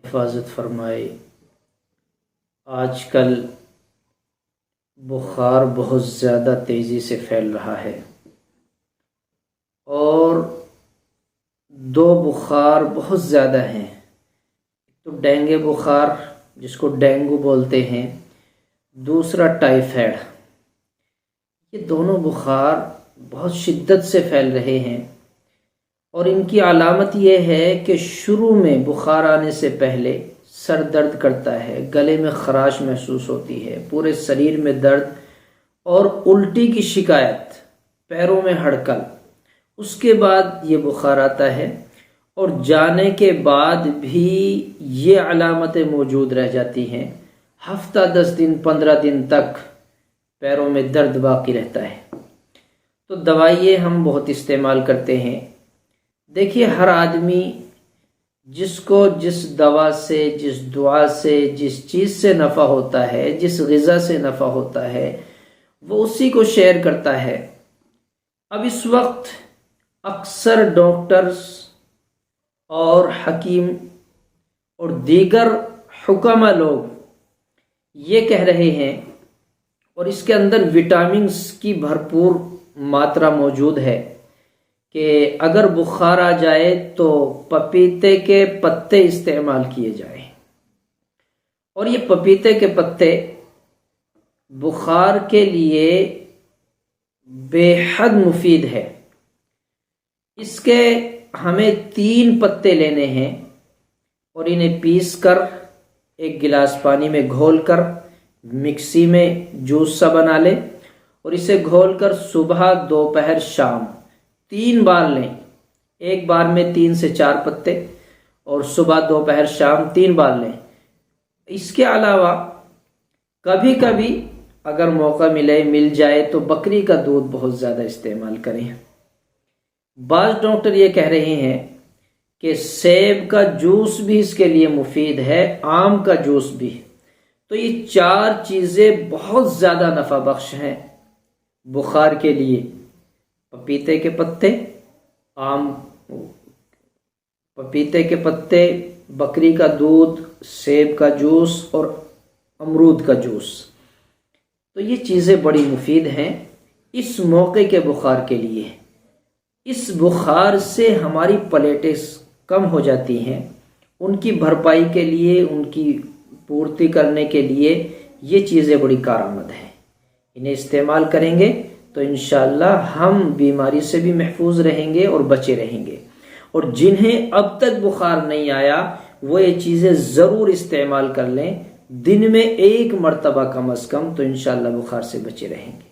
حفاظت فرمائے۔ آج کل بخار بہت زیادہ تیزی سے پھیل رہا ہے، اور دو بخار بہت زیادہ ہیں۔ تو ڈینگو بخار جس کو ڈینگو بولتے ہیں، دوسرا ٹائیفائڈ۔ یہ دونوں بخار بہت شدت سے پھیل رہے ہیں، اور ان کی علامت یہ ہے کہ شروع میں بخار آنے سے پہلے سر درد کرتا ہے، گلے میں خراش محسوس ہوتی ہے، پورے شریر میں درد اور الٹی کی شکایت، پیروں میں ہڑکن۔ اس کے بعد یہ بخار آتا ہے، اور جانے کے بعد بھی یہ علامتیں موجود رہ جاتی ہیں۔ ہفتہ 10 دن 15 دن تک پیروں میں درد باقی رہتا ہے۔ تو دوائیں ہم بہت استعمال کرتے ہیں۔ دیکھیے، ہر آدمی جس کو جس دوا سے، جس دعا سے، جس چیز سے نفع ہوتا ہے، جس غذا سے نفع ہوتا ہے، وہ اسی کو شیئر کرتا ہے۔ اب اس وقت اکثر ڈاکٹرز اور حکیم اور دیگر حکماء لوگ یہ کہہ رہے ہیں، اور اس کے اندر وٹامنز کی بھرپور ماترا موجود ہے، کہ اگر بخار آ جائے تو پپیتے کے پتے استعمال کیے جائیں۔ اور یہ پپیتے کے پتے بخار کے لیے بے حد مفید ہے۔ اس کے ہمیں 3 پتے لینے ہیں، اور انہیں پیس کر ایک گلاس پانی میں گھول کر مکسی میں جوس سا بنا لیں، اور اسے گھول کر صبح، دوپہر، شام 3 بار لیں۔ ایک بار میں 3 سے 4 پتے، اور صبح، دوپہر، شام 3 بار لیں۔ اس کے علاوہ کبھی کبھی اگر موقع مل جائے تو بکری کا دودھ بہت زیادہ استعمال کریں۔ بعض ڈاکٹر یہ کہہ رہے ہیں کہ سیب کا جوس بھی اس کے لیے مفید ہے، آم کا جوس بھی۔ تو یہ 4 چیزیں بہت زیادہ نفع بخش ہیں بخار کے لیے: پپیتے کے پتے، پپیتے کے پتے، بکری کا دودھ، سیب کا جوس اور امرود کا جوس۔ تو یہ چیزیں بڑی مفید ہیں اس موقع کے بخار کے لیے۔ اس بخار سے ہماری پلیٹس کم ہو جاتی ہیں، ان کی بھرپائی کے لیے، ان کی پورتی کرنے کے لیے یہ چیزیں بڑی کارآمد ہیں۔ انہیں استعمال کریں گے تو انشاءاللہ ہم بیماری سے بھی محفوظ رہیں گے اور بچے رہیں گے۔ اور جنہیں اب تک بخار نہیں آیا وہ یہ چیزیں ضرور استعمال کر لیں، دن میں 1 مرتبہ کم از کم، تو انشاءاللہ بخار سے بچے رہیں گے۔